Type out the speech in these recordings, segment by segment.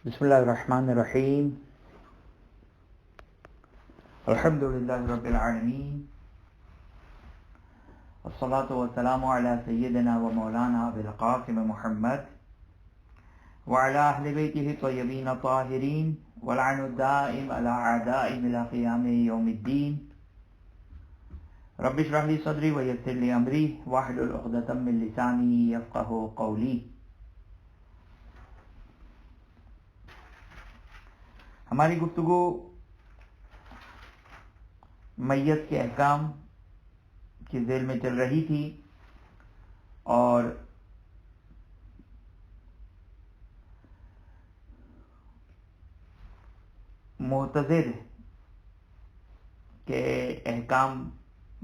بسم اللہ الرحمن الرحیم الحمد للہ رب العالمین والصلاة والسلام علی سیدنا و مولانا ابی القاسم محمد وعلی اہل بیتہ الطیبین الطاہرین واللعن الدائم علی اعدائهم الی قیام یوم الدین رب اشرح لی صدری ویسر لی امری واحلل عقدۃ من لسانی یفقہوا قولی۔ ہماری گفتگو میت کے احکام کی ذیل میں چل رہی تھی اور معتذر کے احکام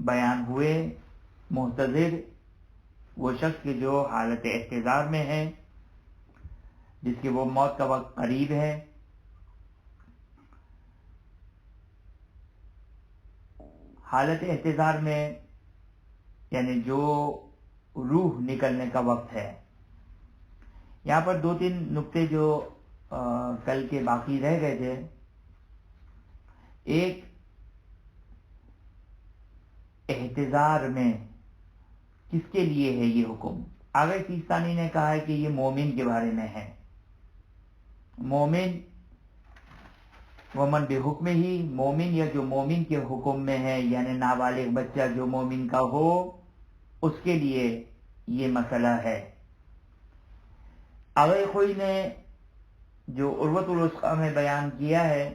بیان ہوئے۔ معتذر وہ شخص کے جو حالت احتضار میں ہے، جس کی وہ موت کا وقت قریب ہے، حالت احتضار میں یعنی جو روح نکلنے کا وقت ہے۔ یہاں پر دو تین نکتے جو کل کے باقی رہ گئے تھے۔ ایک، احتضار میں کس کے لیے ہے یہ حکم؟ آگے سیستانی نے کہا ہے کہ یہ مومن کے بارے میں ہے۔ مومن ومن بحکم ہی، مومن یا جو مومن کے حکم میں ہے، یعنی نابالغ بچہ جو مومن کا ہو اس کے لیے یہ مسئلہ ہے۔ آگے کوئی نے جو عروۃ الوثقی میں بیان کیا ہے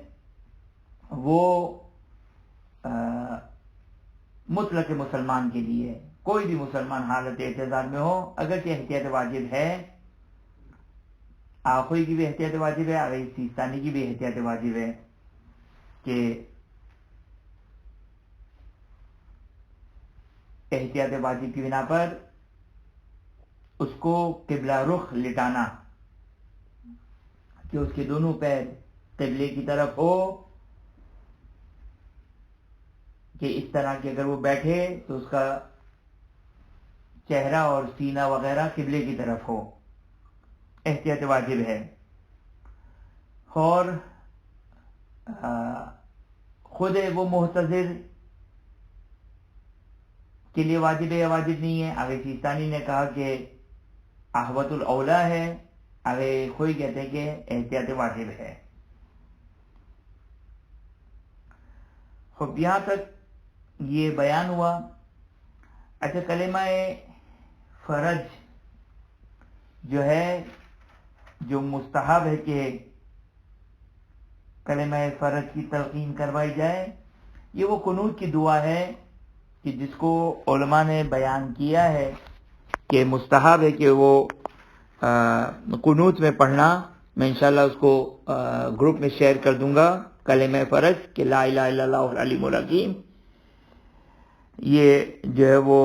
وہ مطلق مسلمان کے لیے ہے۔ کوئی بھی مسلمان حالت احتضار میں ہو اگرچہ احتیاط واجب ہے، آخوئی کی بھی احتیاط واجب ہے، آگے سیستانی کی بھی احتیاط واجب ہے کہ احتیاط واجب کی بنا پر اس کو قبلہ رخ لٹانا، کہ اس کے دونوں پیر قبلے کی طرف ہو، کہ اس طرح کہ اگر وہ بیٹھے تو اس کا چہرہ اور سینہ وغیرہ قبلے کی طرف ہو، احتیاط واجب ہے۔ اور خود وہ محتضر کے لیے واجب ہے یا واجب نہیں ہے؟ آگے سیستانی نے کہا کہ احوط الاولا ہے، آگے کوئی کہتے ہیں کہ احتیاط واجب ہے۔ خب یہاں تک یہ بیان ہوا۔ اچھا، کلمہ فرج جو ہے، جو مستحب ہے کہ کلمہ فرج کی تلقین کروائی جائے، یہ وہ قنوت کی دعا ہے کہ جس کو علماء نے بیان کیا ہے کہ مستحب ہے کہ وہ قنوت میں پڑھنا۔ میں انشاءاللہ اس کو گروپ میں شیئر کر دوں گا، کلمہ فرج کہ لا الہ الا اللہ العلیم الحکیم۔ یہ جو ہے وہ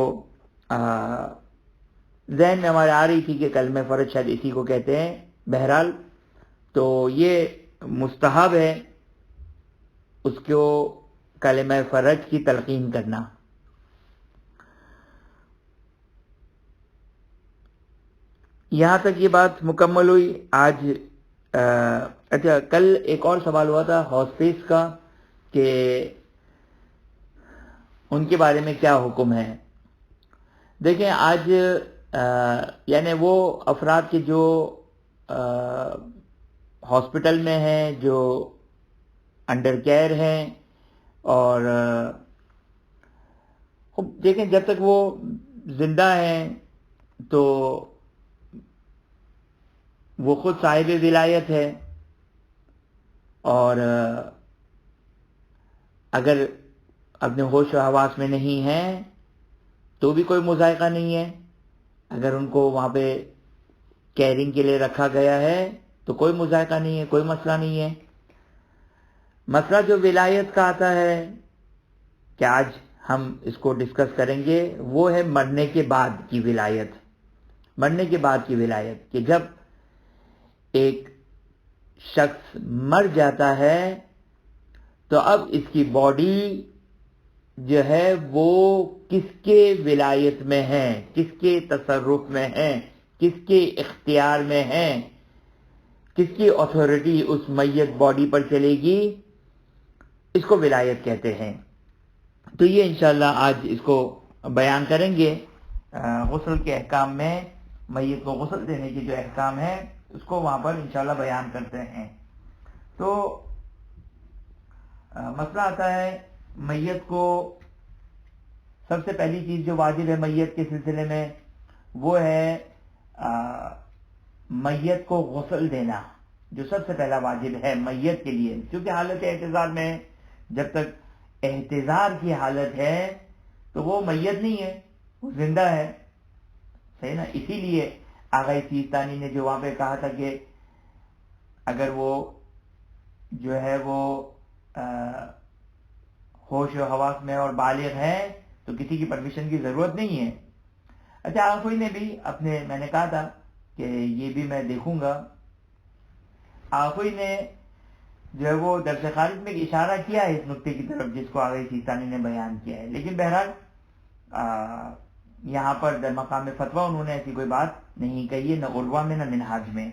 ذہن میں ہمارے آ رہی تھی کہ کلمہ فرج شاید اسی کو کہتے ہیں۔ بہرحال تو یہ مستحب ہے اس کو کلمہ فرج کی تلقین کرنا۔ یہاں تک یہ بات مکمل ہوئی۔ آج اچھا، کل ایک اور سوال ہوا تھا ہاسپس کا کہ ان کے بارے میں کیا حکم ہے۔ دیکھیں، آج یعنی وہ افراد کے جو ہاسپٹل میں ہیں، جو انڈر کیئر ہیں، اور دیکھیں جب تک وہ زندہ ہیں تو وہ خود صاحب ولایت ہے، اور اگر اپنے ہوش و حواس میں نہیں ہیں تو بھی کوئی مذائقہ نہیں ہے۔ اگر ان کو وہاں پہ کیئرنگ کے لیے رکھا گیا ہے تو کوئی مذائقہ نہیں ہے، کوئی مسئلہ نہیں ہے۔ مسئلہ جو ولایت کا آتا ہے کہ آج ہم اس کو ڈسکس کریں گے، وہ ہے مرنے کے بعد کی ولایت۔ مرنے کے بعد کی ولایت کہ جب ایک شخص مر جاتا ہے تو اب اس کی باڈی جو ہے وہ کس کے ولایت میں ہے، کس کے تصرف میں ہے، کس کے اختیار میں ہے، کس کی اتھارٹی اس میت باڈی پر چلے گی، اس کو ولایت کہتے ہیں۔ تو یہ انشاءاللہ آج اس کو بیان کریں گے۔ غسل کے احکام میں میت کو غسل دینے کے جو احکام ہیں اس کو وہاں پر انشاءاللہ بیان کرتے ہیں۔ تو مسئلہ آتا ہے میت کو سب سے پہلی چیز جو واجب ہے میت کے سلسلے میں وہ ہے میت کو غسل دینا، جو سب سے پہلا واجب ہے میت کے لیے، کیونکہ حالت احتضار میں جب تک احتضار کی حالت ہے تو وہ میت نہیں ہے، وہ زندہ ہے، صحیح نا۔ اسی لیے آغا سیستانی نے جو وہاں پہ کہا تھا کہ اگر وہ جو ہے وہ ہوش و حواس میں اور بالغ ہے تو کسی کی پرمیشن کی ضرورت نہیں ہے۔ اچھا آخوئی نے بھی میں نے کہا تھا کہ یہ بھی میں دیکھوں گا، آخوئی نے جو ہے وہ درس خارج میں اشارہ کیا ہے اس نقطے کی طرف جس کو آغا سیستانی نے بیان کیا ہے، لیکن بہرحال یہاں پر در مقام فتویٰ انہوں نے ایسی کوئی بات نہیں کہی ہے، نہ عروہ میں نہ منہاج میں۔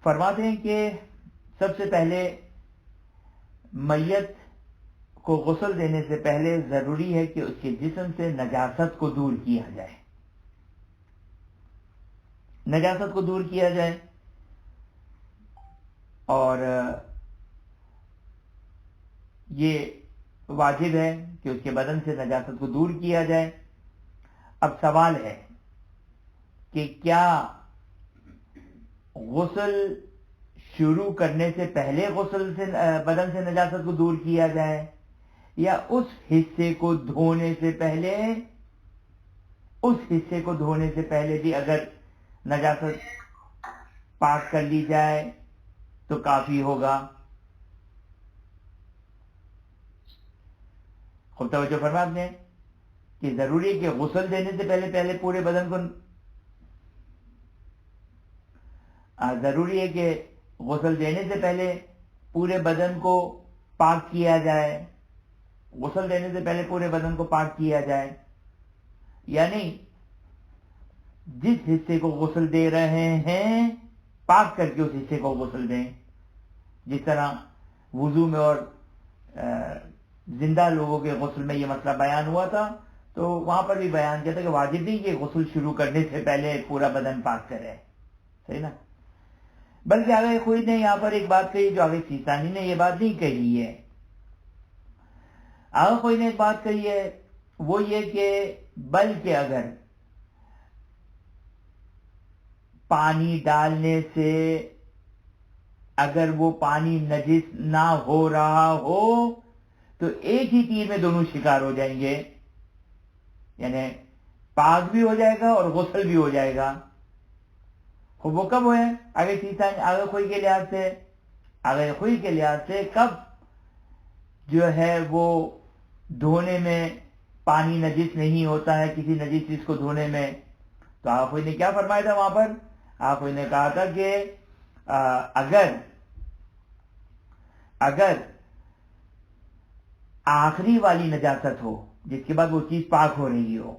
فرماتے ہیں کہ سب سے پہلے میت کو غسل دینے سے پہلے ضروری ہے کہ اس کے جسم سے نجاست کو دور کیا جائے، نجاست کو دور کیا جائے، اور یہ واجب ہے کہ اس کے بدن سے نجاست کو دور کیا جائے۔ اب سوال ہے کہ کیا غسل شروع کرنے سے پہلے غسل سے بدن سے نجاست کو دور کیا جائے، یا اس حصے کو دھونے سے پہلے، اس حصے کو دھونے سے پہلے بھی اگر نجاست پاک کر لی جائے تو کافی ہوگا؟ خوب توجہ فرما آپ نے کہ ضروری ہے کہ غسل دینے سے پہلے پورے بدن کو، ضروری ہے کہ غسل دینے سے پہلے پورے بدن کو پاک کیا جائے، غسل دینے سے پہلے پورے بدن کو پاک کیا جائے، یعنی جس حصے کو غسل دے رہے ہیں پاک کر کے اس حصے کو غسل دیں، جس طرح وضو میں اور زندہ لوگوں کے غسل میں یہ مسئلہ بیان ہوا تھا، تو وہاں پر بھی بیان کیا تھا کہ واجب نہیں کہ غسل شروع کرنے سے پہلے پورا بدن پاک کرے، صحیح نا۔ بلکہ آغا خوئی نے یہاں پر ایک بات کہی جو آغا سیستانی نے یہ بات نہیں کہی ہے۔ آغا خوئی نے ایک بات کہی ہے، وہ یہ کہ بلکہ اگر پانی ڈالنے سے اگر وہ پانی نجس نہ ہو رہا ہو تو ایک ہی تیر میں دونوں شکار ہو جائیں گے، یعنی پاک بھی ہو جائے گا اور غسل بھی ہو جائے گا۔ وہ کب ہوئے؟ آغا خوئی کے لحاظ سے، آغا خوئی کے لحاظ سے کب جو ہے وہ دھونے میں پانی نجس نہیں ہوتا ہے کسی نجس چیز کو دھونے میں؟ تو آغا خوئی نے کیا فرمایا تھا وہاں پر؟ آغا خوئی نے کہا تھا کہ اگر آخری والی نجاست ہو جس کے بعد وہ چیز پاک ہو رہی ہو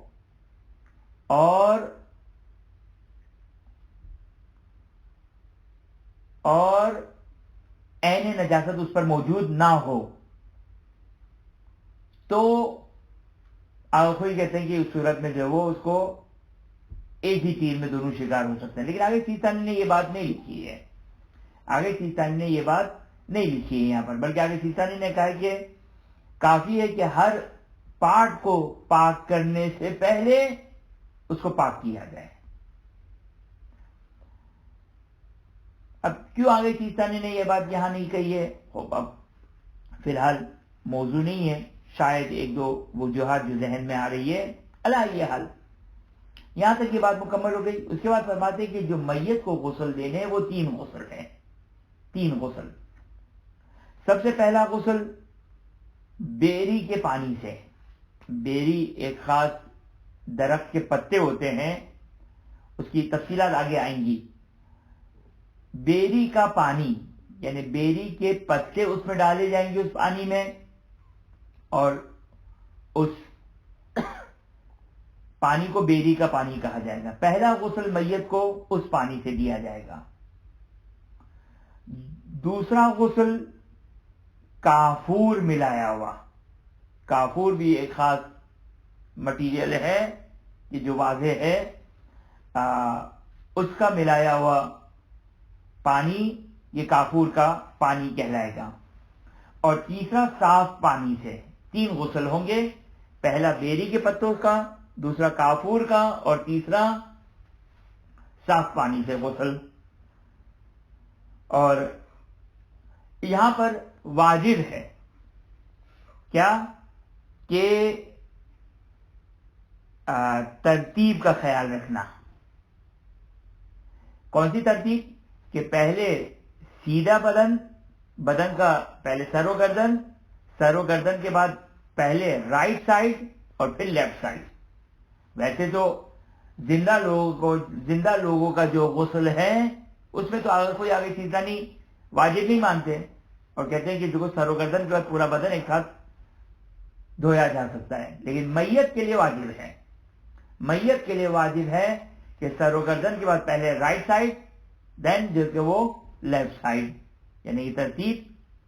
اور عین نجاست اس پر موجود نہ ہو تو آغا خوئی کہتے ہیں کہ اس صورت میں جو وہ اس کو ایک ہی تیر میں دونوں شکار ہو سکتے ہیں۔ لیکن آغا سیستانی نے یہ بات نہیں لکھی ہے، آغا سیستانی نے یہ بات نہیں لکھی ہے یہاں پر، بلکہ آغا سیستانی نے کہا کہ کافی ہے کہ ہر پارٹ کو پاک کرنے سے پہلے اس کو پاک کیا جائے۔ اب کیوں آغا سیستانی نے یہ بات یہاں نہیں کہی ہے؟ اب فی الحال موضوع نہیں ہے، شاید ایک دو وجوہات جو ذہن میں آ رہی ہے، اللہ یہ حل یہاں تک یہ بات مکمل ہو گئی۔ اس کے بعد فرماتے ہیں کہ جو میت کو غسل دینے وہ 3 غسل ہیں، 3 غسل۔ سب سے پہلا غسل بیری کے پانی سے، بیری ایک خاص درخت کے پتے ہوتے ہیں، اس کی تفصیلات آگے آئیں گی۔ بیری کا پانی یعنی بیری کے پتے اس میں ڈالے جائیں گے اس پانی میں، اور اس پانی کو بیری کا پانی کہا جائے گا. پہلا غسل میت کو اس پانی سے دیا جائے گا. دوسرا غسل کافور ملایا ہوا. کافور بھی ایک خاص مٹیریل ہے کہ جو واضح ہے، اس کا ملایا ہوا پانی یہ کافور کا پانی کہلائے گا. اور تیسرا صاف پانی سے. 3 غسل ہوں گے، پہلا بیری کے پتوں کا، دوسرا کافور کا، اور تیسرا صاف پانی سے غسل. اور یہاں پر واجب ہے کیا کہ ترتیب کا خیال رکھنا. کون سی ترتیب؟ کہ پہلے سیدھا بدن کا پہلے سر و گردن کے بعد پہلے رائٹ سائڈ اور پھر لیفٹ سائڈ. ویسے تو زندہ لوگوں کا جو غسل ہے اس میں تو کوئی آگے سیدھا نہیں واجب نہیں مانتے، اور کہتے ہیں کہ جو سر و گردن کے بعد پورا بدن ایک ساتھ دھویا جا سکتا ہے. لیکن میت کے لیے واجب ہے، میت کے لیے واجب ہے کہ سر و گردن کے بعد پہلے رائٹ سائڈ دین جو کہ وہ لیفٹ سائڈ، یعنی یہ ترتیب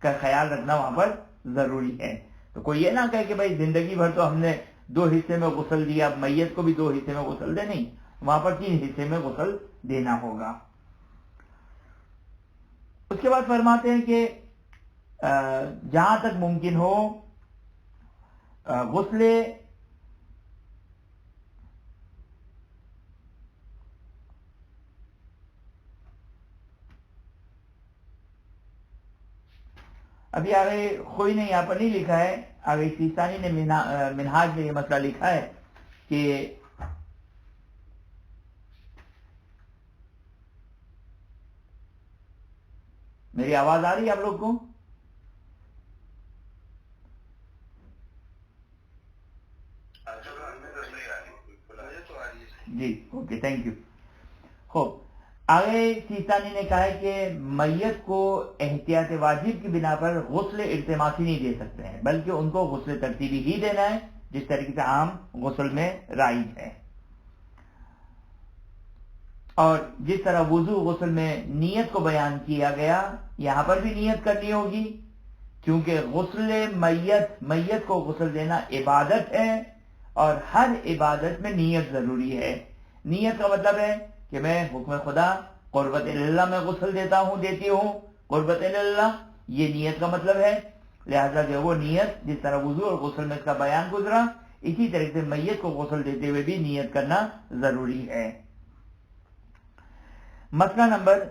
کا خیال رکھنا وہاں پر ضروری ہے. تو کوئی یہ نہ کہے کہ بھائی زندگی بھر تو ہم نے 2 حصے میں غسل دیا، اب میت کو بھی 2 حصے میں غسل دے. نہیں، وہاں پر 3 حصے میں غسل دینا ہوگا. اس کے بعد فرماتے ہیں کہ جہاں تک ممکن ہو غسل ابھی آگے کوئی نے یہاں پر نہیں لکھا ہے، آگے سیستانی نے منہاج میں یہ مسئلہ لکھا ہے کہ میری آواز آ رہی ہے آپ لوگ کو؟ جی اوکے، تھینک یو. خوب، آگے سیستانی نے کہا ہے کہ میت کو احتیاط واجب کی بنا پر غسل التماسی نہیں دے سکتے ہیں، بلکہ ان کو غسل ترتیبی ہی دینا ہے جس طریقے سے عام غسل میں رائج ہے. اور جس طرح وضو غسل میں نیت کو بیان کیا گیا، یہاں پر بھی نیت کرنی ہوگی، کیونکہ غسل میت کو غسل دینا عبادت ہے، اور ہر عبادت میں نیت ضروری ہے. نیت کا مطلب ہے کہ میں حکم خدا قربت اللہ میں غسل دیتی ہوں، قربت اللہ، یہ نیت کا مطلب ہے. لہذا جو وہ نیت جس طرح وضو اور غسل میں اس کا بیان گزرا، اسی طرح سے میت کو غسل دیتے ہوئے بھی نیت کرنا ضروری ہے. مسئلہ نمبر،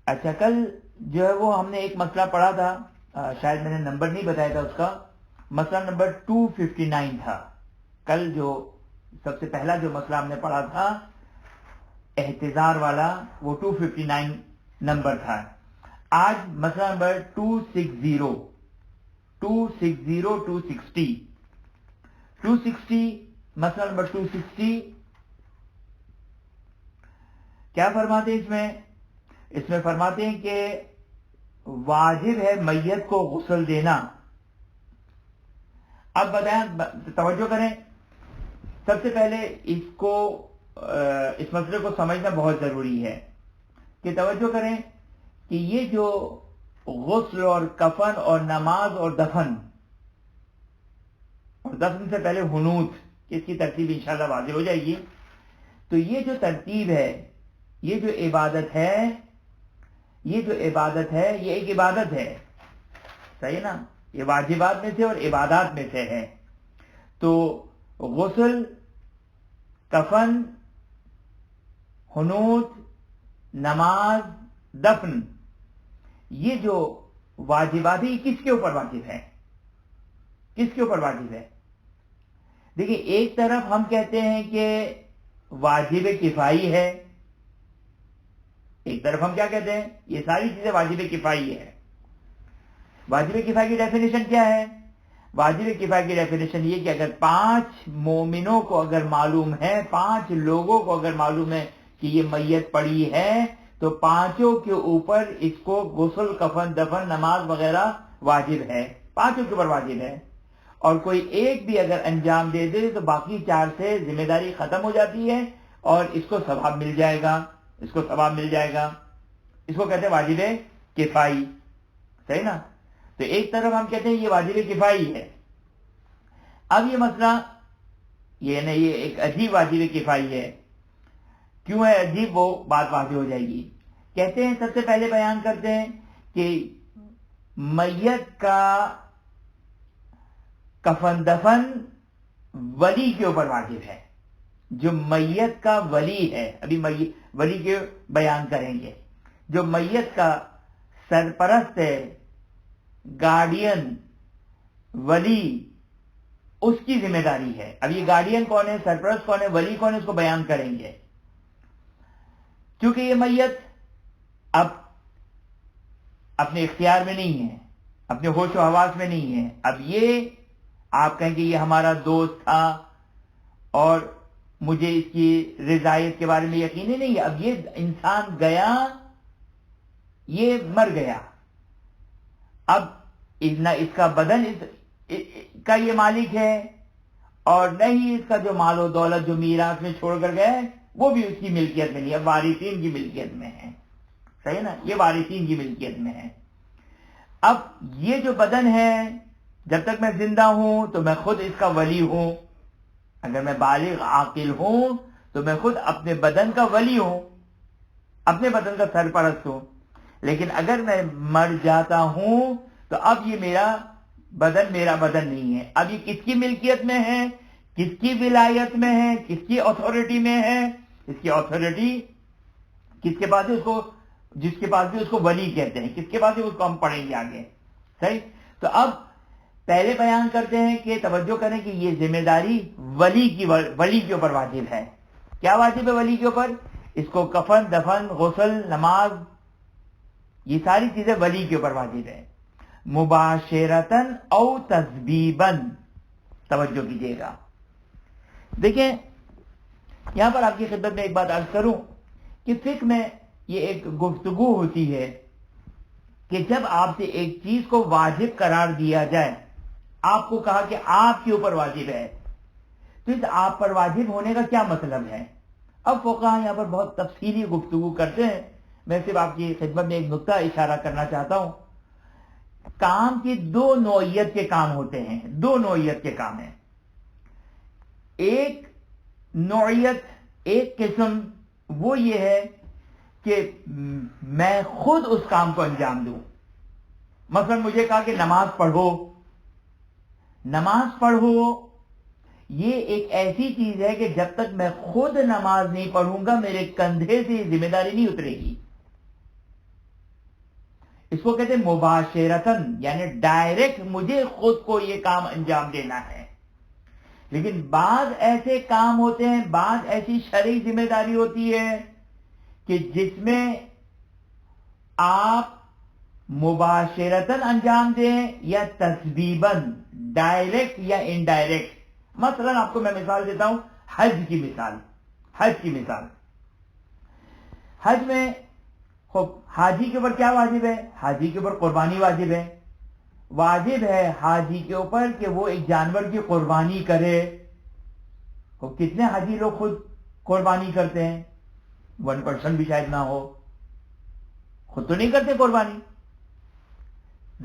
اچھا کل جو ہے وہ ہم نے ایک مسئلہ پڑھا تھا، شاید میں نے نمبر نہیں بتایا تھا اس کا. مسئلہ نمبر 259 تھا. کل جو سب سے پہلا جو مسئلہ ہم نے پڑھا تھا احتضار والا، وہ 259 نمبر تھا. آج مسئلہ نمبر 260 مسئلہ نمبر 260 کیا فرماتے ہیں اس میں فرماتے ہیں کہ واجب ہے میت کو غسل دینا. اب بتائیں، توجہ کریں، سب سے پہلے اس مسئلے کو سمجھنا بہت ضروری ہے کہ توجہ کریں کہ یہ جو غسل اور کفن اور نماز اور دفن سے پہلے حنوط، اس کی ترتیب انشاءاللہ واضح ہو جائے گی. تو یہ جو ترتیب ہے، یہ جو عبادت ہے، یہ ایک عبادت ہے، صحیح نا؟ یہ واجبات میں سے اور عبادات میں سے ہے. تو غسل، کفن، حنوط، نماز، دفن، یہ جو واجبات ہیں، کس کے اوپر واجب ہے؟ دیکھیں، ایک طرف ہم کہتے ہیں کہ واجب کفائی ہے، ایک طرف ہم کیا کہتے ہیں؟ یہ ساری چیزیں واجب کفائی ہے. واجب کفائی کی ڈیفینیشن کیا ہے؟ واجب کفائی کی ڈیفینیشن یہ کہ اگر 5 مومنوں کو اگر معلوم ہے، 5 لوگوں کو اگر معلوم ہے کہ یہ میت پڑی ہے، تو 5 کے اوپر اس کو غسل، کفن، دفن، نماز وغیرہ واجب ہے، 5 کے اوپر واجب ہے. اور کوئی ایک بھی اگر انجام دے دے تو باقی 4 سے ذمہ داری ختم ہو جاتی ہے اور اس کو ثواب مل جائے گا، اس کو ثواب مل جائے گا. اس کو کہتے ہیں واجب کفائی. صحیح نا؟ تو ایک طرف ہم کہتے ہیں یہ واجب کفائی ہے. اب یہ مسئلہ یہ نہیں، یہ ایک عجیب واجب کفائی ہے. کیوں ہے عجیب؟ وہ بات واضح ہو جائے گی. کہتے ہیں سب سے پہلے بیان کرتے ہیں کہ میت کا کفن دفن ولی کے اوپر واجب ہے. جو میت کا ولی ہے، ابھی ولی کے بیان کریں گے، جو میت کا سرپرست ہے، گارڈین، ولی، اس کی ذمہ داری ہے. اب یہ گارڈین کون ہے، سرپرست کون ہے، ولی کون ہے، اس کو بیان کریں گے. کیونکہ یہ میت اب اپنے اختیار میں نہیں ہے، اپنے ہوش و حواس میں نہیں ہے. اب یہ آپ کہیں کہ یہ ہمارا دوست تھا اور مجھے اس کی رضایت کے بارے میں یقین ہی نہیں ہے. اب یہ انسان گیا، یہ مر گیا. اب نہ اس کا بدن کا یہ مالک ہے اور نہ ہی اس کا جو مال و دولت جو میراث میں چھوڑ کر گئے وہ بھی اس کی ملکیت میں نہیں ہے، وارثین کی ملکیت میں ہے. صحیح نا؟ یہ وارثین کی ملکیت میں ہے. اب یہ جو بدن ہے، جب تک میں زندہ ہوں تو میں خود اس کا ولی ہوں. اگر میں بالغ عاقل ہوں تو میں خود اپنے بدن کا ولی ہوں، اپنے بدن کا سرپرست ہوں. لیکن اگر میں مر جاتا ہوں تو اب یہ میرا بدن نہیں ہے. اب یہ کس کی ملکیت میں ہے، کس کی ولایت میں ہے، کس کی اتھارٹی میں ہے؟ اس کی اتھارٹی کس کے پاس ہے؟ اس کو جس کے پاس بھی اس کو ولی کہتے ہیں. کس کے پاس ہے؟ اس کو ہم پڑھیں گے آگے. صحیح؟ تو اب پہلے بیان کرتے ہیں کہ توجہ کریں کہ یہ ذمہ داری ولی کے اوپر واجب ہے. کیا واجب ہے ولی کے اوپر؟ اس کو کفن، دفن، غسل، نماز، یہ ساری چیزیں ولی کے اوپر واجب ہے. مباشرتاً او تسبیباً. توجہ کیجیے گا. دیکھیں یہاں پر آپ کی خدمت میں ایک بات عرض کروں کہ فقہ میں یہ ایک گفتگو ہوتی ہے کہ جب آپ سے ایک چیز کو واجب قرار دیا جائے، آپ کو کہا کہ آپ کے اوپر واجب ہے، تو اس آپ پر واجب ہونے کا کیا مطلب ہے؟ اب فقہا یہاں پر بہت تفصیلی گفتگو کرتے ہیں. میں صرف آپ کی خدمت میں ایک نقطہ اشارہ کرنا چاہتا ہوں. کام کی 2 نوعیت کے کام ہوتے ہیں، 2 نوعیت کے کام ہیں. ایک نوعیت، ایک قسم وہ یہ ہے کہ میں خود اس کام کو انجام دوں. مثلا مجھے کہا کہ نماز پڑھو. نماز پڑھو یہ ایک ایسی چیز ہے کہ جب تک میں خود نماز نہیں پڑھوں گا میرے کندھے سے یہ ذمہ داری نہیں اترے گی. اس کو کہتے ہیں مباشرتاً، یعنی ڈائریکٹ مجھے خود کو یہ کام انجام دینا ہے. لیکن بعض ایسے کام ہوتے ہیں، بعض ایسی شرعی ذمہ داری ہوتی ہے کہ جس میں آپ مباشرتاً انجام دیں یا تسبیباً، ڈائریکٹ یا انڈائریکٹ. مثلا آپ کو میں مثال دیتا ہوں، حج کی مثال. حج میں حاجی کے اوپر کیا واجب ہے؟ حاجی کے اوپر قربانی واجب ہے. واجب ہے حاجی کے اوپر کہ وہ ایک جانور کی قربانی کرے. کتنے حاجی لوگ خود قربانی کرتے ہیں؟ 1% بھی شاید نہ ہو. خود تو نہیں کرتے قربانی.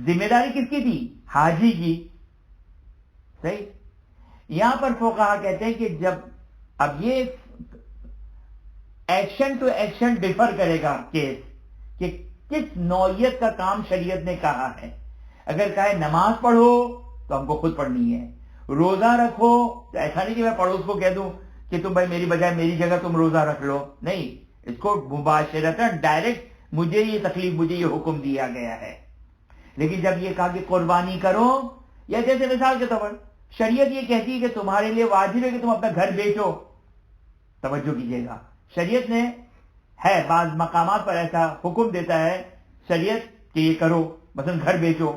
ذمہ داری کس کی تھی؟ حاجی کی. صحیح؟ یہاں پر فقہا کہتے ہیں کہ جب اب یہ ایکشن ٹو ایکشن ڈیفر کرے گا کیس کہ کس نوعیت کا کام شریعت نے کہا ہے. اگر کہے نماز پڑھو تو ہم کو خود پڑھنی ہے. روزہ رکھو تو ایسا نہیں کہ میں پڑھوس کو کہہ دوں کہ تم بھائی میری بجائے میری جگہ تم روزہ رکھ لو. نہیں، اس کو مباشرتاً ڈائریکٹ مجھے یہ تکلیف، مجھے یہ حکم دیا گیا ہے. لیکن جب یہ کہا کہ قربانی کرو، یا جیسے مثال کے طور پر شریعت یہ کہتی ہے کہ تمہارے لیے واجب ہے کہ تم اپنا گھر بیچو. توجہ کیجیے گا، شریعت نے ہے بعض مقامات پر ایسا حکم دیتا ہے شریعت کہ یہ کرو، مثلا گھر بیچو.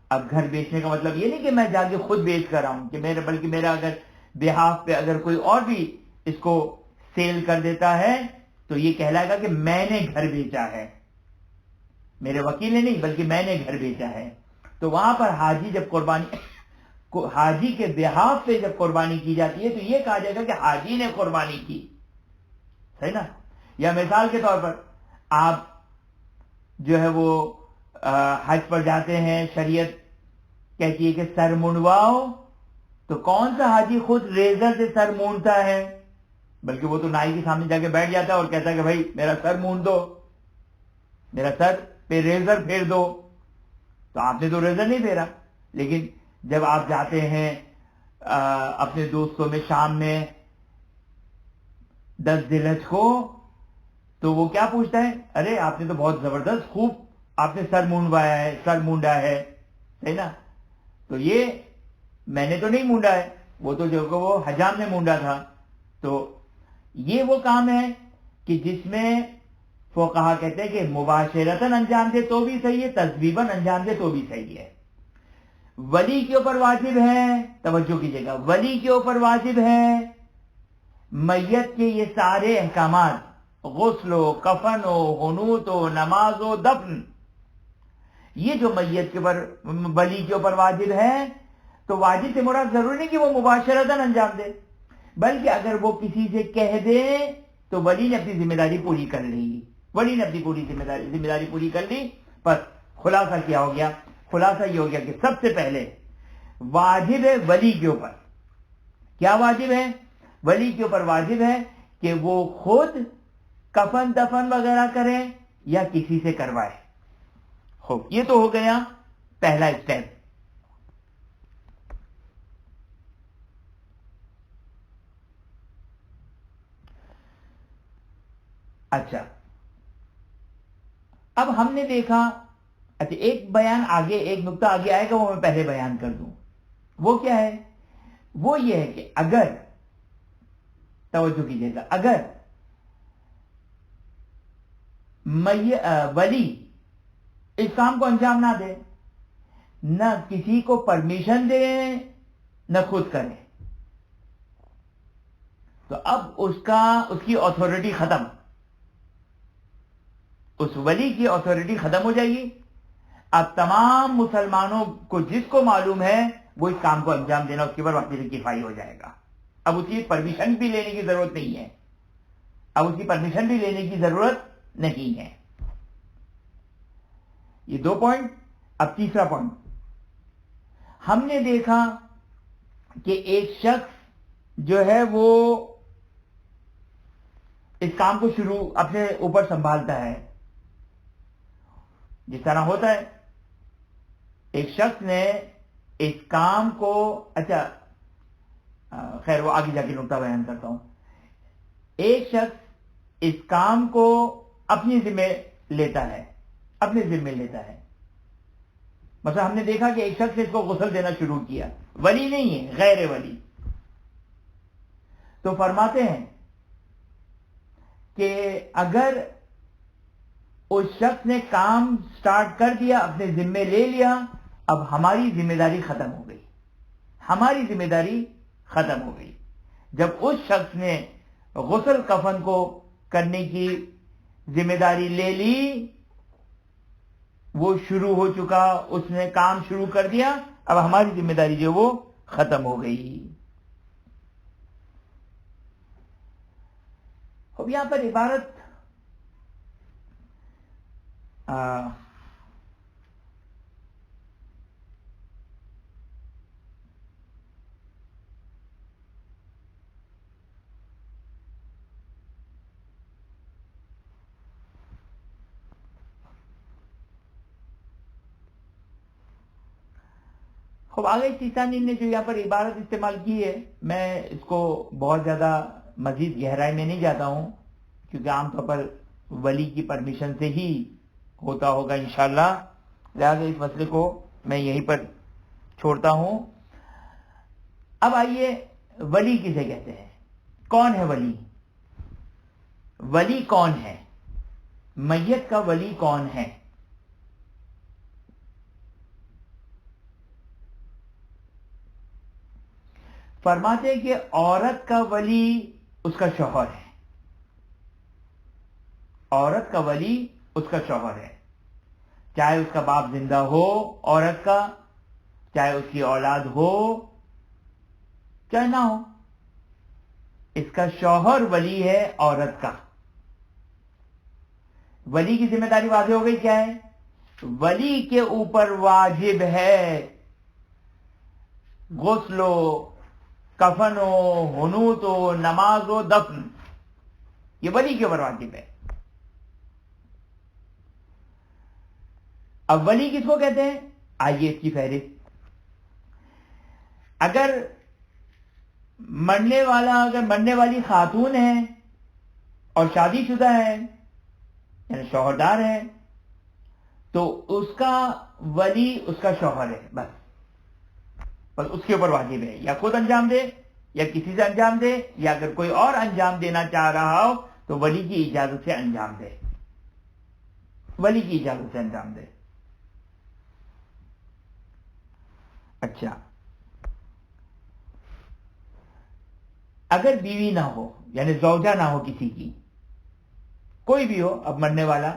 اب گھر بیچنے کا مطلب یہ نہیں کہ میں جا کے خود بیچ کر آؤں، کہ بلکہ میرا اگر بہاف پہ اگر کوئی اور بھی اس کو سیل کر دیتا ہے تو یہ کہلائے گا کہ میں نے گھر بیچا ہے. میرے وکیل نے نہیں بلکہ میں نے گھر بیچا ہے. تو وہاں پر حاجی جب قربانی حاجی کے بہاف پہ جب قربانی کی جاتی ہے تو یہ کہا جائے گا کہ حاجی نے قربانی کی، صحیح نا؟ یا مثال کے طور پر آپ جو ہے وہ حج پر جاتے ہیں، شریعت کہتی ہے کہ سر منڈواؤ، تو کون سا حاجی خود ریزر سے سر مونڈتا ہے؟ بلکہ وہ تو نائی کے سامنے جا کے بیٹھ جاتا ہے اور کہتا ہے کہ بھائی میرا سر مونڈ دو، میرا سر پہ ریزر پھیر دو. تو آپ نے تو ریزر نہیں پھیرا. لیکن جب آپ جاتے ہیں اپنے دوستوں میں شام میں 10 ذی الحجہ کو، تو وہ کیا پوچھتا ہے؟ ارے آپ نے تو بہت زبردست خوب آپ نے سر مونڈوایا ہے، سر مونڈا ہے، صحیح نا؟ تو یہ میں نے تو نہیں مونڈا ہے، وہ تو جو کہ وہ حجام نے مونڈا تھا. تو یہ وہ کام ہے کہ جس میں فقہا کہتے ہیں کہ مباشرتاً انجام دے تو بھی صحیح ہے، تسبیباً انجام دے تو بھی صحیح ہے. ولی کے اوپر واجب ہے، توجہ کیجیے گا، ولی کے اوپر واجب ہے میت کے یہ سارے احکامات، غسل و کفن و حنوط و نماز و دفن، یہ جو میت کے اوپر ولی کے اوپر واجب ہے، تو واجب سے مراد ضروری نہیں کہ وہ مباشرتاً انجام دے، بلکہ اگر وہ کسی سے کہہ دے تو ولی نے اپنی ذمہ داری پوری کر لی، ولی نے اپنی پوری ذمہ داری پوری کر لی. بس خلاصہ کیا ہو گیا؟ خلاصہ یہ ہو گیا کہ سب سے پہلے واجب ہے ولی کے اوپر، کیا واجب ہے؟ ولی کے اوپر واجب ہے کہ وہ خود کفن دفن وغیرہ کرے یا کسی سے کروائے. یہ تو ہو گیا پہلا اسٹیپ. اچھا، اب ہم نے دیکھا، اچھا ایک بیان آگے، ایک نقطہ آگے آئے گا، وہ میں پہلے بیان کر دوں. وہ کیا ہے؟ وہ یہ ہے کہ اگر، توجہ کیجیے گا، اگر ولی اس کام کو انجام نہ دے، نہ کسی کو پرمیشن دے، نہ خود کرے، تو اب اس کی اتھارٹی ختم، اس ولی کی اتھارٹی ختم ہو جائے گی. اب تمام مسلمانوں کو جس کو معلوم ہے وہ اس کام کو انجام دینا اس کے اوپر وقت کفائی ہو جائے گا. اب اس کی پرمیشن بھی لینے کی ضرورت نہیں ہے، اب اس کی پرمیشن بھی لینے کی ضرورت نہیں ہے. یہ 2 پوائنٹ. اب تیسرا پوائنٹ، ہم نے دیکھا کہ ایک شخص جو ہے وہ اس کام کو شروع اپنے اوپر سنبھالتا ہے، جس طرح ہوتا ہے ایک شخص نے اس کام کو، اچھا خیر وہ آگے جا کے نقطہ بیان کرتا ہوں. ایک شخص اس کام کو اپنی ذمہ لیتا ہے، اپنے ذمہ لیتا ہے. مثلا ہم نے دیکھا کہ ایک شخص اس کو غسل دینا شروع کیا، ولی نہیں ہے، غیر ولی. تو فرماتے ہیں کہ اگر اس شخص نے کام سٹارٹ کر دیا، اپنے ذمہ لے لیا، اب ہماری ذمہ داری ختم ہو گئی، ہماری ذمہ داری ختم ہو گئی. جب اس شخص نے غسل کفن کو کرنے کی ذمہ داری لے لی، وہ شروع ہو چکا، اس نے کام شروع کر دیا، اب ہماری ذمہ داری جو وہ ختم ہو گئی. اب یہاں پر عبارت خب آگے سیستانی نے جو یہاں پر عبارت استعمال کی ہے، میں اس کو بہت زیادہ مزید گہرائی میں نہیں جاتا ہوں، کیونکہ عام طور پر ولی کی پرمیشن سے ہی ہوتا ہوگا انشاءاللہ، لہذا اس مسئلے کو میں یہیں پر چھوڑتا ہوں. اب آئیے، ولی کسے کہتے ہیں؟ کون ہے ولی؟ ولی کون ہے؟ میت کا ولی کون ہے؟ فرماتے ہیں کہ عورت کا ولی اس کا شوہر ہے، عورت کا ولی اس کا شوہر ہے، چاہے اس کا باپ زندہ ہو عورت کا، چاہے اس کی اولاد ہو چاہے نہ ہو. اس کا شوہر ولی ہے عورت کا. ولی کی ذمہ داری واضح ہو گئی. کیا ہے؟ ولی کے اوپر واجب ہے غسل ہو، کفن ہو، حنوط ہو، نماز ہو، دفن. یہ ولی کے اوپر واجب ہے. اب ولی کس کو کہتے ہیں؟ آئیے اس کی فہرست. اگر مرنے والی خاتون ہے اور شادی شدہ ہے یعنی شوہردار ہے تو اس کا ولی اس کا شوہر ہے. بس اس کے اوپر واجب ہے یا خود انجام دے یا کسی سے انجام دے، یا اگر کوئی اور انجام دینا چاہ رہا ہو تو ولی کی اجازت سے انجام دے. ولی کی اجازت سے انجام دے. اچھا، اگر بیوی نہ ہو یعنی زوجہ نہ ہو کسی کی، کوئی بھی ہو، اب مرنے والا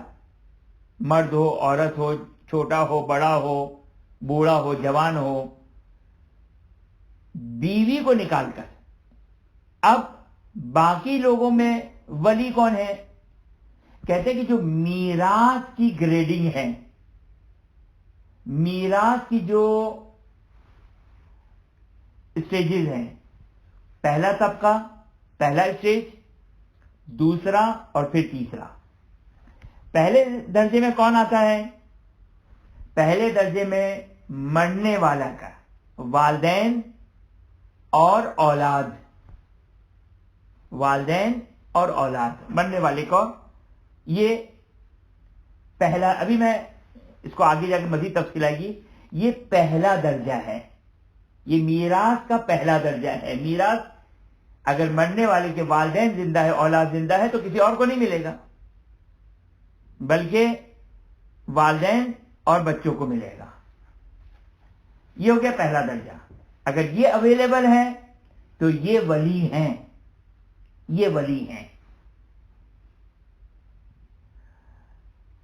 مرد ہو، عورت ہو، چھوٹا ہو، بڑا ہو، بوڑھا ہو، جوان ہو، بیوی کو نکال کر اب باقی لوگوں میں ولی کون ہے؟ کہتے ہیں کہ جو میراث کی گریڈنگ ہے، میراث کی جو اسٹیجز ہیں، پہلا طبقہ، پہلا اسٹیج، دوسرا اور پھر تیسرا. پہلے درجے میں کون آتا ہے؟ پہلے درجے میں مرنے والا کا والدین اور اولاد. والدین اور اولاد مرنے والے کو، یہ پہلا. ابھی میں اس کو آگے جا کے مزید تفصیل آئے گی. یہ پہلا درجہ ہے، یہ میراث کا پہلا درجہ ہے. میراث اگر مرنے والے کے والدین زندہ ہے، اولاد زندہ ہے تو کسی اور کو نہیں ملے گا، بلکہ والدین اور بچوں کو ملے گا. یہ ہو گیا پہلا درجہ. اگر یہ اویلیبل ہے تو یہ ولی ہیں. یہ ولی ہیں.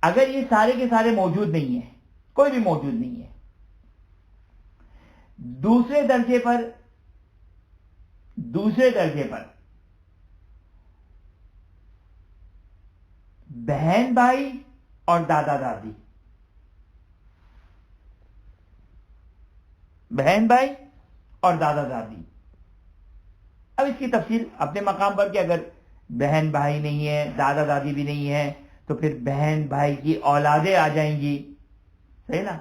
اگر یہ سارے کے سارے موجود نہیں ہیں، کوئی بھی موجود نہیں ہے، دوسرے درجے پر بہن بھائی اور دادا دادی. بہن بھائی اور دادا دادی. اب اس کی تفصیل اپنے مقام پر کہ اگر بہن بھائی نہیں ہے، دادا دادی بھی نہیں ہے تو پھر بہن بھائی کی اولادیں آ جائیں گی. صحیح نا؟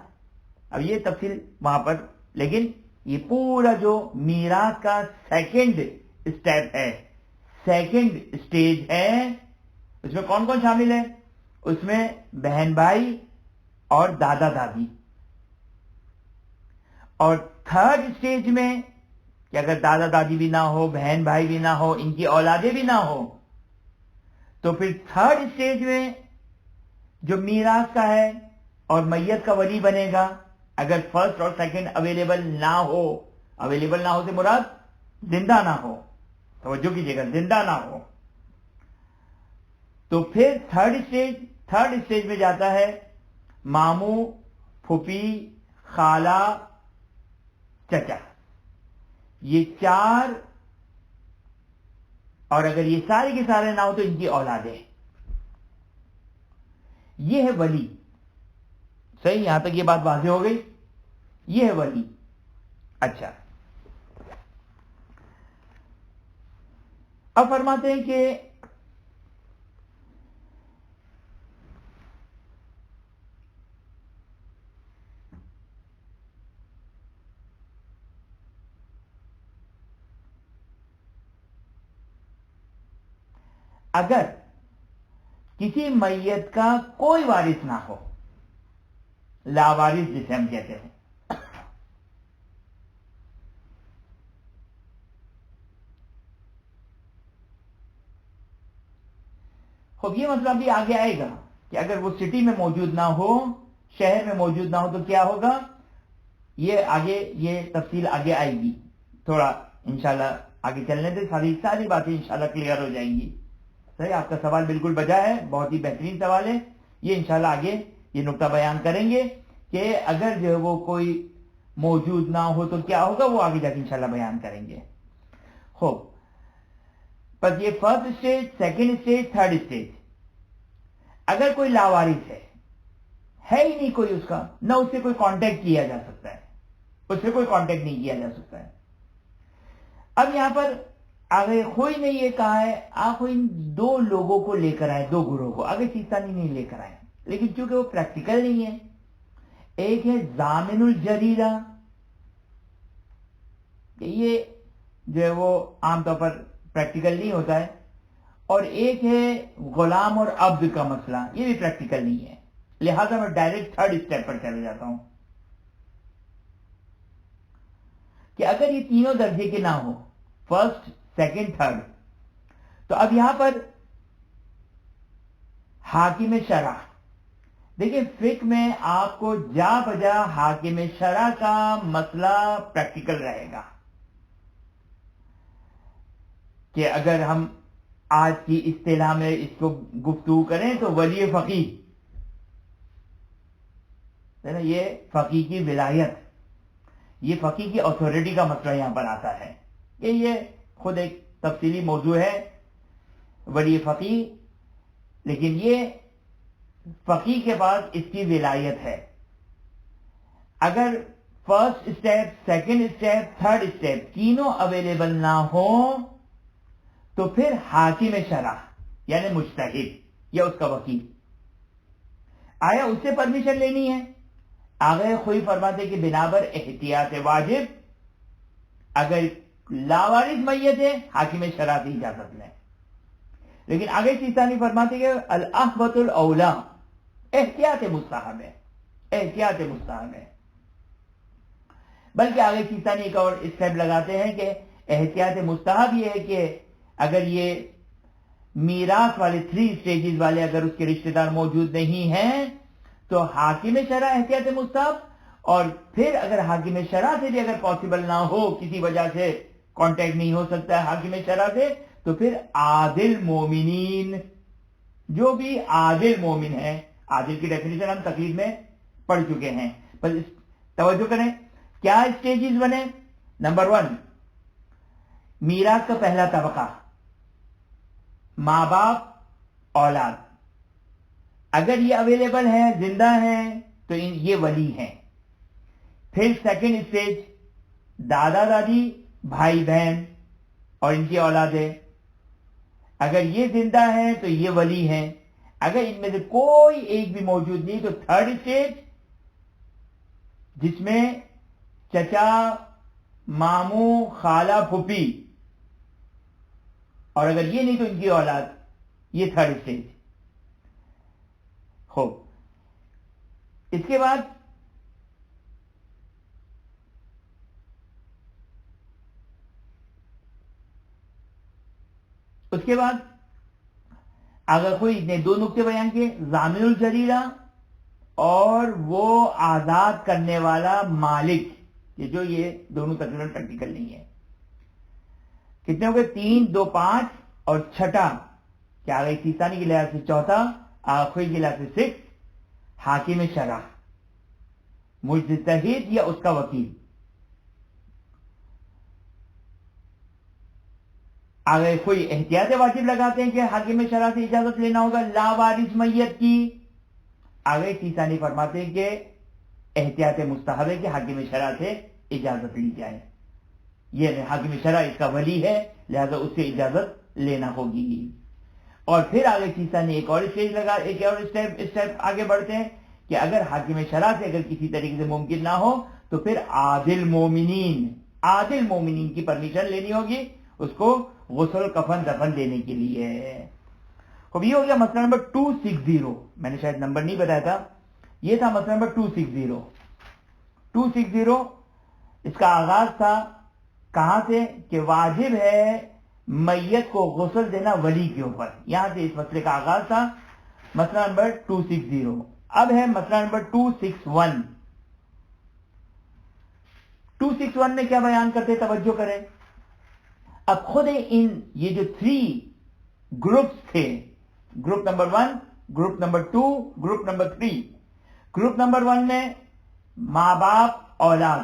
اب یہ تفصیل وہاں پر، لیکن یہ پورا جو میراث کا سیکنڈ اسٹیپ ہے، سیکنڈ اسٹیج ہے، اس میں کون کون شامل ہے؟ اس میں بہن بھائی اور دادا دادی. اور تھرڈ اسٹیج میں کہ اگر دادا دادی بھی نہ ہو، بہن بھائی بھی نہ ہو، ان کی اولادیں بھی نہ ہو، تو پھر تھرڈ اسٹیج میں جو میراث کا ہے اور میت کا ولی بنے گا. اگر فرسٹ اور سیکنڈ اویلیبل نہ ہو، اویلیبل نہ ہو سے مراد زندہ نہ ہو، توجہ کیجیے گا، زندہ نہ ہو، تو پھر تھرڈ اسٹیج میں جاتا ہے ماموں، پھوپھی، خالہ، چچا. یہ چار، اور اگر یہ سارے کے سارے نہ ہو تو ان کی اولادیں. یہ ہے ولی. صحیح؟ یہاں تک یہ بات واضح ہو گئی. یہ ہے ولی. اچھا، اب فرماتے ہیں کہ اگر کسی میت کا کوئی وارث نہ ہو، لاوارث جسے ہم کہتے ہیں، خب یہ مسئلہ بھی آگے آئے گا کہ اگر وہ سٹی میں موجود نہ ہو، شہر میں موجود نہ ہو تو کیا ہوگا. یہ آگے، یہ تفصیل آگے آئے گی. تھوڑا انشاءاللہ آگے چلنے دیں، ساری باتیں انشاءاللہ کلیئر ہو جائیں گی. صحیح؟ آپ کا سوال بالکل بجا ہے، بہت ہی بہترین سوال ہے. یہ انشاءاللہ آگے یہ نقطہ بیان کریں گے کہ اگر جو ہے وہ کوئی موجود نہ ہو تو کیا ہوگا وہ آگے جا کے انشاءاللہ بیان کریں گے. خوب، بس یہ first stage, second stage, third stage. اگر کوئی لاوارث ہے ہی نہیں کوئی اس کا، نہ اس سے کوئی کانٹیکٹ کیا جا سکتا ہے، اس سے کوئی کانٹیکٹ نہیں کیا جا سکتا ہے. اب یہاں پر آگے کوئی نے یہ کہا ہے آپ ان دو لوگوں کو لے کر آئے، دو گروہ کو آگے سیستانی نہیں لے کر آئے، لیکن چونکہ وہ پریکٹیکل نہیں ہے. ایک ہے ضامن الجریرہ، کہ یہ جو ہے وہ عام طور پر پریکٹیکل نہیں ہوتا ہے، اور ایک ہے غلام اور عبد کا مسئلہ، یہ بھی پریکٹیکل نہیں ہے. لہذا میں ڈائریکٹ تھرڈ اسٹیپ پر چلے جاتا ہوں کہ اگر یہ تینوں درجے کے نہ ہو، فرسٹ، سیکنڈ، تھرڈ، تو اب یہاں پر حاکم شرع، دیکھیں فقہ میں آپ کو جا بجا حاکم شرع کا مسئلہ پریکٹیکل رہے گا. کہ اگر ہم آج کی اصطلاح میں اس کو گفتگو کریں تو ولی فقیہ، یہ فقیہ کی ولایت، یہ فقیہ کی اتھارٹی کا مسئلہ یہاں پر آتا ہے. کہ یہ خود ایک تفصیلی موضوع ہے ولی فقیہ، لیکن یہ فقیہ کے پاس اس کی ولایت ہے. اگر first step, second step, third step تینوں اویلیبل نہ ہوں تو پھر حاکم شرع یعنی مجتہد یا اس کا وکیل، آیا اس سے پرمیشن لینی ہے. آگے خوئی فرماتے کہ بنابر احتیاط واجب اگر لاوارث میت ہے حاکم شرع کی اجازت لیں. لیکن آگے سیستانی فرماتے کہ الاحوط الاولا، احتیاط مستحب ہے، احتیاط مستحب ہے. بلکہ آگے سیستانی ایک اور اسٹیپ لگاتے ہیں کہ احتیاط مستحب یہ ہے کہ اگر یہ میراث والے 3 اسٹیجز والے اگر اس کے رشتہ دار موجود نہیں ہیں تو حاکم شرع احتیاط مستحب، اور پھر اگر حاکم شرع سے بھی اگر پاسبل نہ ہو، کسی وجہ سے کانٹیکٹ نہیں ہو سکتا ہے حاکم شرع سے، تو پھر عادل مومنین، جو بھی عادل مومن ہے، عادل کی ڈیفینیشن ہم تقریر میں پڑھ چکے ہیں، بس توجہ کریں کیا اسٹیجز بنے. نمبر 1، میراث کا پہلا طبقہ ماں باپ اولاد، اگر یہ اویلیبل ہیں، زندہ ہیں تو یہ ولی ہیں. پھر سیکنڈ اسٹیج دادا دادی، بھائی بہن اور ان کی اولادیں، اگر یہ زندہ ہیں تو یہ ولی ہیں. اگر ان میں سے کوئی ایک بھی موجود نہیں تو تھرڈ اسٹیج جس میں چچا، ماموں، خالہ، پھوپھی، اور اگر یہ نہیں تو ان کی اولاد، یہ تھرڈ اسٹیج. ہو اس کے بعد اگر کوئی نے 2 نقطے بیان کیے، ضامن الجریرہ اور وہ آزاد کرنے والا مالک، یہ دونوں تقریباً پریکٹیکل نہیں ہے. کتنے ہو گئے؟ 3، 2، 5 اور چھٹا کیا آگئی سیستانی کے لحاظ سے چوتھا، آخری کے لحاظ سے 6 حاکم شرع، مجتہد یا اس کا وکیل. آگے کوئی احتیاط واجب لگاتے ہیں کہ حاکم شرع سے اجازت لینا ہوگا لاوارث میت کی. آگے سیستانی فرماتے ہیں کہ احتیاط مستحب ہے کہ حاکم شرع سے اجازت لی جائے. یہ حاکم شرع اس کا ولی ہے، لہذا اس سے اجازت لینا ہوگی. اور پھر آگے سیستانی ایک اور اسٹیج لگا، ایک اور اسٹیپ آگے بڑھتے ہیں کہ اگر حاکم شرع سے اگر کسی طریقے سے ممکن نہ ہو تو پھر عادل مومنین کی پرمیشن لینی ہوگی اس کو غسل، کفن، دفن دینے کے لیے. اب یہ ہو گیا مسئلہ نمبر 260. میں نے شاید نمبر نہیں بتایا تھا، یہ تھا مسئلہ نمبر 260. 260 اس کا آغاز تھا کہاں سے کہ واجب ہے میت کو غسل دینا ولی کے اوپر. یہاں سے اس مسئلے کا آغاز تھا، مسئلہ نمبر 260. اب ہے مسئلہ نمبر 261. 261 میں کیا بیان کرتے توجہ کریں. اب خود یہ جو 3 گروپس تھے، group number 1، group number 2، group number 3. Group number 1 میں ماں باپ اولاد،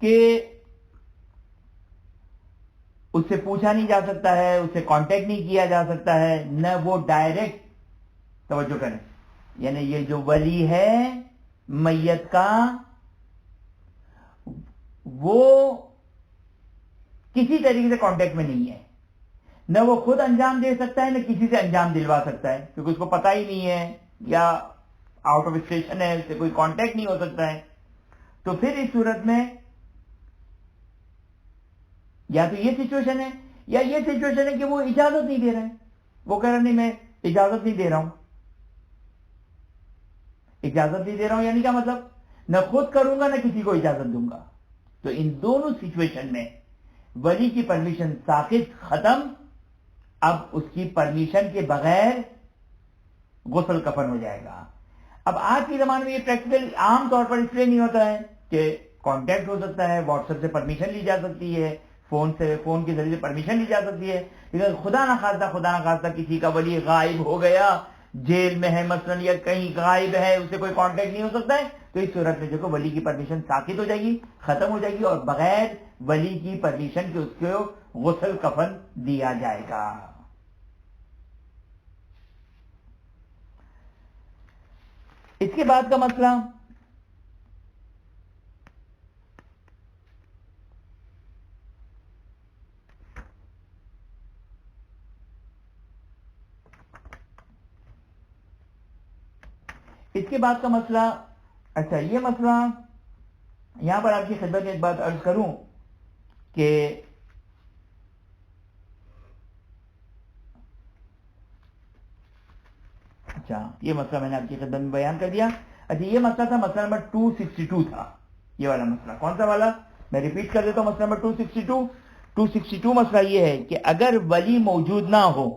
کہ اس سے پوچھا نہیں جا سکتا ہے، اس سے کانٹیکٹ نہیں کیا جا سکتا ہے، نہ وہ ڈائریکٹ، توجہ کریں، یعنی یہ جو ولی ہے میت کا، وہ کسی طریقے سے کانٹیکٹ میں نہیں ہے، نہ وہ خود انجام دے سکتا ہے، نہ کسی سے انجام دلوا سکتا ہے، کیونکہ اس کو پتہ ہی نہیں ہے یا آؤٹ آف اسٹیشن ہے، اس سے کوئی کانٹیکٹ نہیں ہو سکتا ہے. تو پھر اس صورت میں یا تو یہ سچویشن ہے، یا یہ سچویشن ہے کہ وہ اجازت نہیں دے رہا ہے، وہ کہہ رہا نہیں میں اجازت نہیں دے رہا ہوں. اجازت نہیں دے رہا ہوں یعنی کیا مطلب؟ نہ خود کروں گا نہ کسی کو اجازت دوں گا. تو ان دونوں سچویشن میں ولی کی پرمیشن ساقط، ختم. اب اس کی پرمیشن کے بغیر غسل کفن ہو جائے گا. اب آج کے زمانے میں یہ پریکٹیکل عام طور پر اس لیے نہیں ہوتا ہے کہ کانٹیکٹ ہو سکتا ہے، واٹس ایپ سے پرمیشن لی جا سکتی ہے، فون کے ذریعے سے پرمیشن لی جا سکتی ہے، لیکن خدا نہ خواستہ کسی کا ولی غائب ہو گیا، جیل میں ہے مثلا یا کہیں غائب ہے، اسے کوئی کانٹیکٹ نہیں ہو سکتا ہے، تو اس صورت میں جو کہ ولی کی پرمیشن ساقط ہو جائے گی، ختم ہو جائے گی، اور بغیر ولی کی پرمیشن کے اس کو غسل کفن دیا جائے گا. اس کے بعد کا مسئلہ، اچھا یہ مسئلہ یہاں پر آپ کی خدمت میں ایک بات عرض کروں کہ اچھا یہ مسئلہ میں نے آپ کی خدمت میں بیان کر دیا. اچھا یہ مسئلہ تھا، مسئلہ نمبر 262 تھا یہ والا مسئلہ. کون سا والا؟ میں ریپیٹ کر دیتا ہوں. مسئلہ نمبر 262 مسئلہ یہ ہے کہ اگر ولی موجود نہ ہو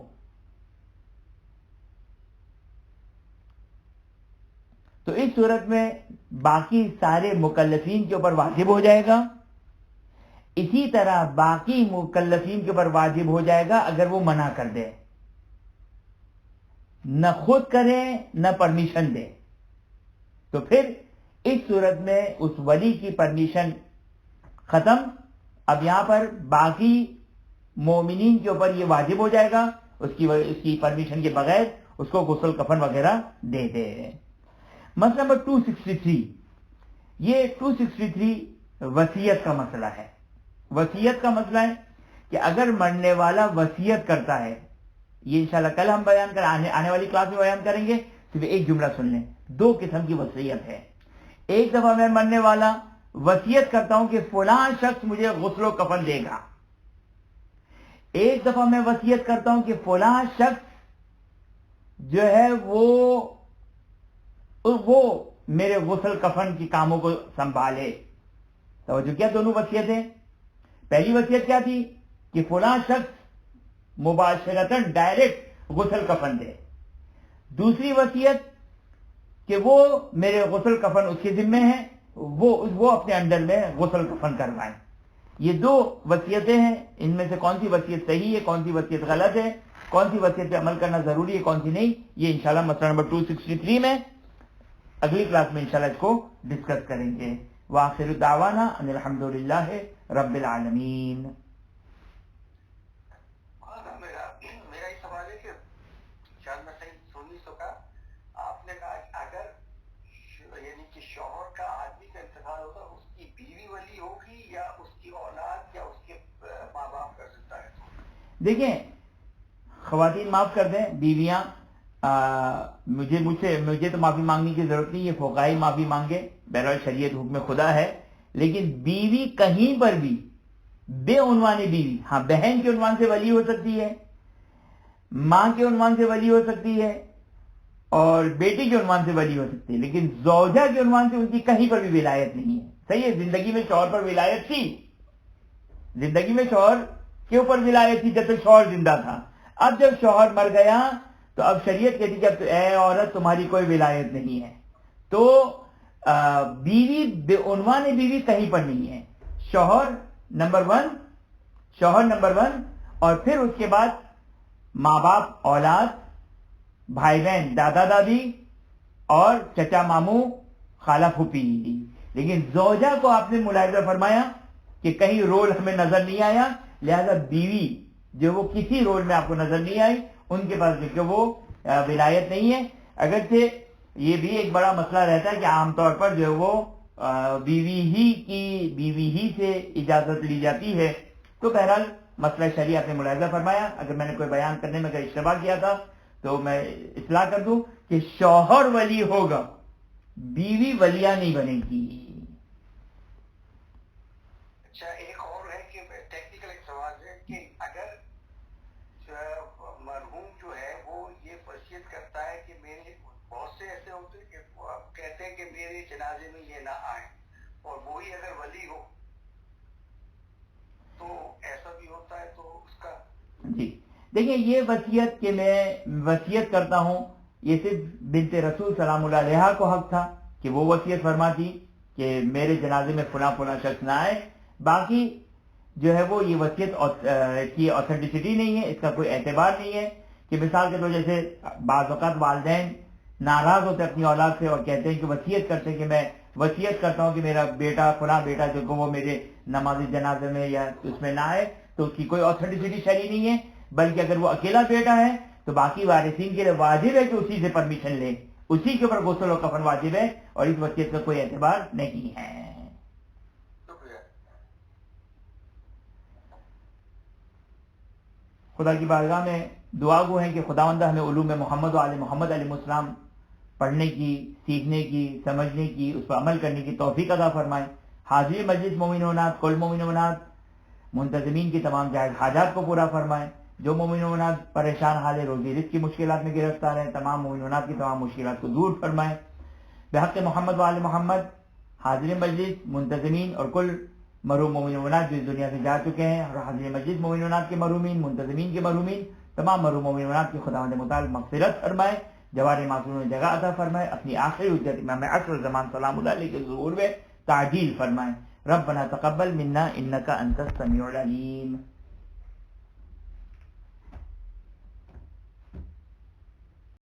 تو اس صورت میں باقی سارے مکلفین کے اوپر واجب ہو جائے گا. اسی طرح باقی مکلفین کے اوپر واجب ہو جائے گا اگر وہ منع کر دے، نہ خود کرے نہ پرمیشن دے، تو پھر اس صورت میں اس ولی کی پرمیشن ختم. اب یہاں پر باقی مومنین کے اوپر یہ واجب ہو جائے گا اس کی پرمیشن کے بغیر اس کو غسل کفن وغیرہ دے دے. مسئلہ نمبر 263، یہ 263 وصیت کا مسئلہ ہے. وصیت کا مسئلہ ہے کہ اگر مرنے والا وصیت کرتا ہے، یہ انشاءاللہ کل ہم بیان آنے والی کلاس میں بیان کریں گے. صرف ایک جملہ سن لیں. دو قسم کی وصیت ہے. ایک دفعہ میں مرنے والا وصیت کرتا ہوں کہ فلاں شخص مجھے غسل و کفن دے گا. ایک دفعہ میں وصیت کرتا ہوں کہ فلاں شخص جو ہے وہ میرے غسل کفن کی کاموں کو سنبھالے. توجہ کیا؟ دونوں وصیتیں. پہلی وصیت کیا تھی کہ فلاں شخص مباشرتاً ڈائریکٹ غسل کفن دے. دوسری وصیت کہ وہ میرے غسل کفن اس کے ذمے ہیں، وہ اپنے انڈر میں غسل کفن کروائیں. یہ دو وصیتیں ہیں. ان میں سے کون سی وصیت صحیح ہے، کون سی وصیت غلط ہے، کون سی وصیت پہ عمل کرنا ضروری ہے، کون سی نہیں، یہ انشاءاللہ مسئلہ نمبر 263 میں اگلی کلاس میں انشاءاللہ اس کو ڈسکس کریں گے. وآخر دعوانا ان الحمدللہ رب العالمین. میرا یہ سوال ہے کہ شاید میں صحیح سن نہیں سکا، آپ نے کہا کہ اگر یعنی کہ شوہر کا آدمی کا انتقال ہوگا، اس کی بیوی ولی ہوگی یا اس کی اولاد یا اس کے ماں باپ کر سکتا ہے؟ دیکھیں خواتین معاف کر دیں، بیویاں مجھے تو معافی مانگنے کی ضرورت نہیں، یہ فقہائی معافی مانگے، بہرحال شریعت حکم خدا ہے. لیکن بیوی کہیں پر بھی بے عنوان بیوی، ہاں بہن کے عنوان سے ولی ہو سکتی ہے، ماں کے عنوان سے ولی ہو سکتی ہے، اور بیٹی کے عنوان سے ولی ہو سکتی ہے، لیکن زوجہ کے عنوان سے ان کی کہیں پر بھی ولایت نہیں ہے. صحیح ہے، زندگی میں شوہر پر ولایت تھی، زندگی میں شوہر کے اوپر ولایت تھی جب تک شوہر زندہ تھا. اب جب شوہر مر گیا تو اب شریعت کہتی کہ اب اے عورت تمہاری کوئی ولایت نہیں ہے. تو بیوی بے عنوان بیوی کہیں پر نہیں ہے. شوہر نمبر ون، اور پھر اس کے بعد ماں باپ، اولاد، بھائی بہن، دادا دادی اور چچا ماموں، خالہ پھوپھی، لیکن زوجہ کو آپ نے ملاحظہ فرمایا کہ کہیں رول ہمیں نظر نہیں آیا، لہذا بیوی جو وہ کسی رول میں آپ کو نظر نہیں آئی، ان کے پاس جو وہ ولایت نہیں ہے۔ اگرچہ یہ بھی ایک بڑا مسئلہ رہتا ہے کہ عام طور پر جو وہ بیوی ہی سے اجازت لی جاتی ہے، تو بہرحال مسئلہ شرعی آپ نے ملاحظہ فرمایا۔ اگر میں نے کوئی بیان کرنے میں اگر اشتباہ کیا تھا تو میں اصلاح کر دوں کہ شوہر ولی ہوگا، بیوی ولیہ نہیں بنے گی۔ اچھا، ایک اور ہے کہ ٹیکنیکل ایک سوال ہے کہ اگر مرحوم جو ہے وہ یہ وصیت کرتا ہے کہ میرے بہت سے ایسے ہوتے ہیں کہ وہ کہتے ہیں کہ میرے جنازے میں یہ نہ آئے، اور وہی اگر ولی ہو تو ایسا بھی ہوتا ہے، تو اس کا جی دیکھیں، یہ وصیت کہ میں وصیت کرتا ہوں، یہ صرف بنت رسول سلام اللہ علیہا کو حق تھا کہ وہ وصیت فرماتی کہ میرے جنازے میں فلاں فلاں شخص نہ آئے۔ باقی جو ہے وہ یہ وصیت کی اوتھینٹسٹی نہیں ہے، اس کا کوئی اعتبار نہیں ہے کہ مثال کے طور جیسے بعض اوقات والدین ناراض ہوتے اپنی اولاد سے اور کہتے ہیں کہ وصیت کرتے ہیں کہ میں وصیت کرتا ہوں کہ میرا بیٹا فلاں بیٹا جو وہ میرے نماز جنازے میں یا اس میں نہ آئے، تو اس کی کوئی اوتھینٹسٹی شرعی نہیں ہے، بلکہ اگر وہ اکیلا بیٹا ہے تو باقی وارثین کے لیے واجب ہے کہ اسی سے پرمیشن لیں، اسی کے اوپر غسل و کفن واجب ہے، اور اس وصیت کا کوئی اعتبار نہیں ہے۔ خدا کی بارگاہ میں دعا گو ہیں کہ خداوند ہمیں علوم محمد و آل محمد علیہ السلام پڑھنے کی، سیکھنے کی، سمجھنے کی، اس پر عمل کرنے کی توفیق عطا فرمائے۔ حاضر مجلس مومنونات، کل مومنونات منتظمین کی تمام جائز حاجات کو پورا فرمائے۔ جو مومنونات پریشان حال روزی رزق کی مشکلات میں گرفتار ہیں، تمام مومنونات کی تمام مشکلات کو دور فرمائے۔ بحق محمد و آل محمد حاضر مجلس منتظمین اور کل مرحوم مومنونات جو اس دنیا سے جا چکے ہیں، اور حاضر مجلس مومنونات کے مرحومین، منتظمین کے مرحومین، تمام مرحوم مومنونات کی خداوند متعال مغفرت فرمائے، جوار معصوموں میں جگہ عطا فرمائے، اپنی آخری حجت امام عصر زمان سلام اللہ علیہ کے ظہور میں تعجیل فرمائے۔ ربنا تقبل منا انک انت السمیع العلیم۔